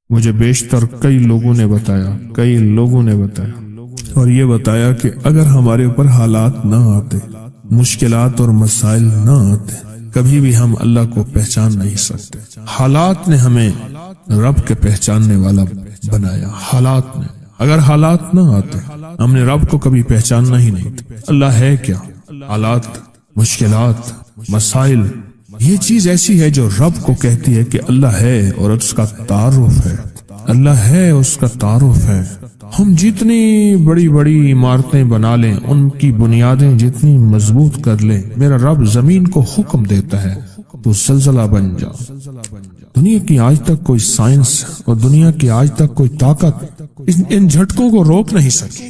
مجھے بیشتر کئی لوگوں نے بتایا اور یہ بتایا کہ اگر ہمارے اوپر حالات نہ آتے، مشکلات اور مسائل نہ آتے، کبھی بھی ہم اللہ کو پہچان نہیں سکتے۔ حالات نے ہمیں رب کے پہچاننے والا بنایا۔ حالات نے، اگر حالات نہ آتے ہم نے رب کو کبھی پہچاننا ہی نہیں تھا۔ اللہ ہے کیا؟ حالات، مشکلات، مسائل، یہ چیز ایسی ہے جو رب کو کہتی ہے کہ اللہ ہے اور اس کا تعارف ہے۔ اللہ ہے، اس کا تعارف ہے۔ ہم جتنی بڑی بڑی عمارتیں بنا لیں، ان کی بنیادیں جتنی مضبوط کر لیں، میرا رب زمین کو حکم دیتا ہے تو زلزلہ بن جا۔ دنیا کی آج تک کوئی سائنس اور دنیا کی آج تک کوئی طاقت ان جھٹکوں کو روک نہیں سکی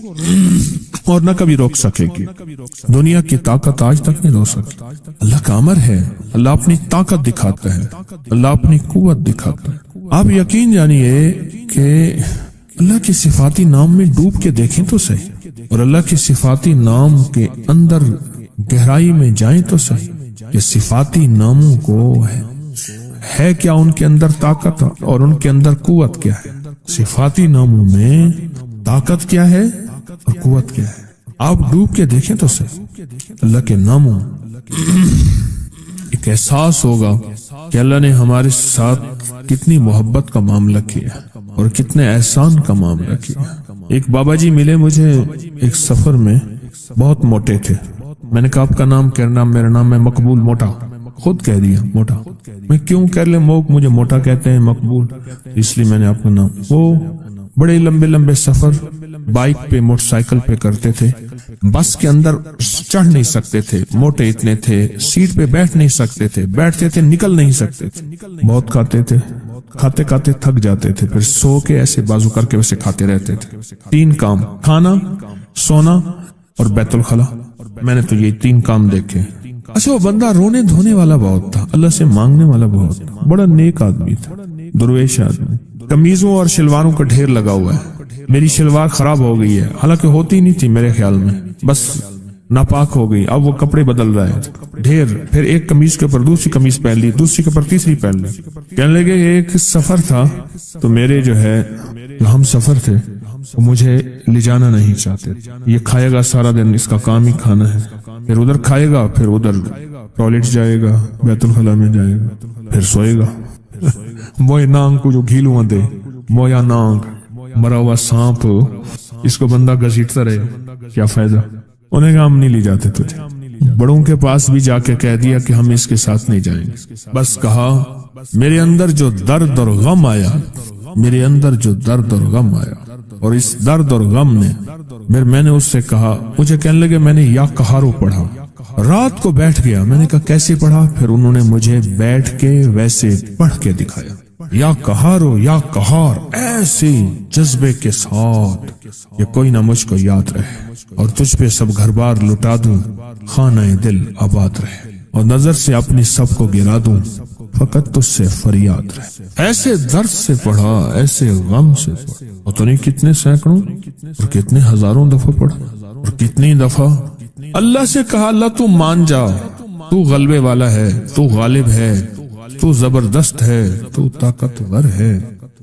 اور نہ کبھی روک سکے گی۔ دنیا کی طاقت آج تک نہیں روک سکی۔ اللہ کا امر ہے، اللہ اپنی طاقت دکھاتا ہے، اللہ اپنی قوت دکھاتا ہے۔ آپ یقین جانیے کہ اللہ کی صفاتی نام میں ڈوب کے دیکھیں تو صحیح، اور اللہ کی صفاتی نام کے اندر گہرائی میں جائیں تو صحیح کہ صفاتی ناموں کو ہے کیا ان کے اندر طاقت اور ان کے اندر قوت کیا ہے۔ صفاتی ناموں میں طاقت کیا ہے اور قوت کیا ہے، آپ ڈوب کے دیکھیں تو صحیح۔ اللہ کے ناموں ایک احساس ہوگا کہ اللہ نے ہمارے ساتھ کتنی محبت کا معاملہ کیا اور کتنے احسان کا معاملہ کیا۔ ایک بابا جی ملے مجھے ایک سفر میں، بہت موٹے تھے۔ میں نے کہا آپ کا نام کہنا، میرا نام ہے مقبول موٹا۔ خود کہہ دیا موٹا۔ میں کیوں کہہ لیں، مجھے موٹا کہتے ہیں مقبول، اس لیے میں نے آپ کا نام۔ وہ بڑے لمبے لمبے سفر بائک پہ، موٹر سائیکل پہ کرتے تھے، بس کے اندر چڑھ نہیں سکتے تھے، موٹے اتنے تھے، سیٹ پہ بیٹھ نہیں سکتے تھے، بیٹھتے تھے نکل نہیں سکتے تھے، بہت کھاتے تھے، کھاتے کھاتے تھک جاتے تھے، پھر سو کے ایسے بازو کر کے ویسے کھاتے رہتے تھے۔ 3 کام، کھانا، سونا اور بیت الخلا۔ میں نے تو یہ 3 کام دیکھے۔ اچھا، وہ بندہ رونے دھونے والا بہت تھا، اللہ سے مانگنے والا بہت تھا، بڑا نیک آدمی تھا، درویش آدمی۔ قمیضوں اور شلواروں کا ڈھیر لگا ہوا ہے۔ میری شلوار خراب ہو گئی ہے، حالانکہ ہوتی نہیں تھی میرے خیال میں، بس ناپاک ہو گئی، اب وہ کپڑے بدل رہا ہے ڈھیر۔ پھر ایک قمیض کے اوپر دوسری قمیض پہن لی، دوسری کے اوپر تیسری پہن لی۔ کہنے لگے ایک سفر تھا تو میرے جو ہے ہم سفر تھے، وہ مجھے لے جانا نہیں چاہتے۔ یہ کھائے گا سارا دن، اس کا کام ہی کھانا ہے، پھر ادھر کھائے گا، پھر ادھر ٹوائلٹ جائے گا، بیت الخلا میں جائے گا، پھر سوئے گا۔ موئے نانگ کو جو گھیلواں دے، مویا نانگ، مرا ہوا سانپ، اس کو بندہ گھسیٹتا رہے، کیا فائدہ۔ انہیں کہا ہم نہیں لے جاتے تجھے۔ بڑوں کے پاس بھی جا کے کہہ دیا کہ ہم اس کے ساتھ نہیں جائیں گے۔ بس کہا میرے اندر جو درد اور غم آیا، میرے اندر جو درد اور غم آیا، اور اس درد اور غم نے میں نے اس سے کہا، مجھے کہنے لگے میں نے یا قہارو پڑھا، رات کو بیٹھ گیا۔ میں نے کہا کیسے پڑھا؟ پھر انہوں نے مجھے بیٹھ کے ویسے پڑھ کے دکھایا، یا قہارو یا قہار، ایسے جذبے کے ساتھ کہ کوئی نہ مجھ کو یاد رہے، اور تجھ پہ سب گھر بار لٹا دوں، خانہ دل آباد رہے، اور نظر سے اپنی سب کو گرا دوں، فقط تجھ سے فریاد رہے۔ ایسے درد سے پڑھا، ایسے غم سے پڑھا، اور تو نہیں کتنے سینکڑوں اور کتنے ہزاروں دفعہ پڑھا، اور کتنی دفعہ اللہ سے کہا اللہ تو مان جا، تو غلبے والا ہے، تو غالب ہے، تو زبردست ہے، تو طاقتور ہے۔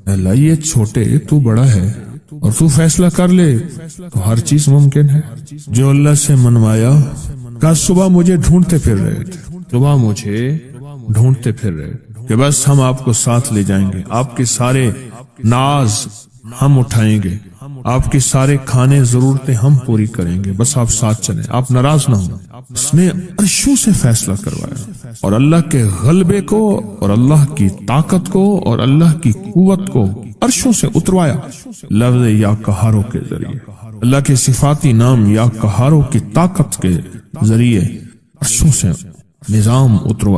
اللہ یہ چھوٹے، تو بڑا ہے، اور تو فیصلہ کر لے تو ہر چیز ممکن ہے۔ جو اللہ سے منوایا، کہا صبح مجھے ڈھونڈتے پھر رہے تھے، صبح مجھے ڈھونڈتے پھر رہے کہ بس ہم آپ کو ساتھ لے جائیں گے، آپ کے سارے ناز ہم اٹھائیں گے، آپ کی سارے کھانے ضرورتیں ہم پوری کریں گے، بس آپ ساتھ چلیں، آپ ناراض نہ ہوں۔ اس نے عرشوں سے فیصلہ کروایا، اور اللہ کے غلبے کو اور اللہ کی طاقت کو اور اللہ کی قوت کو عرشوں سے اتروایا لفظ یا قہارو کے ذریعے۔ اللہ کے صفاتی نام یا قہارو کی طاقت کے ذریعے عرشوں سے نظام اتروایا۔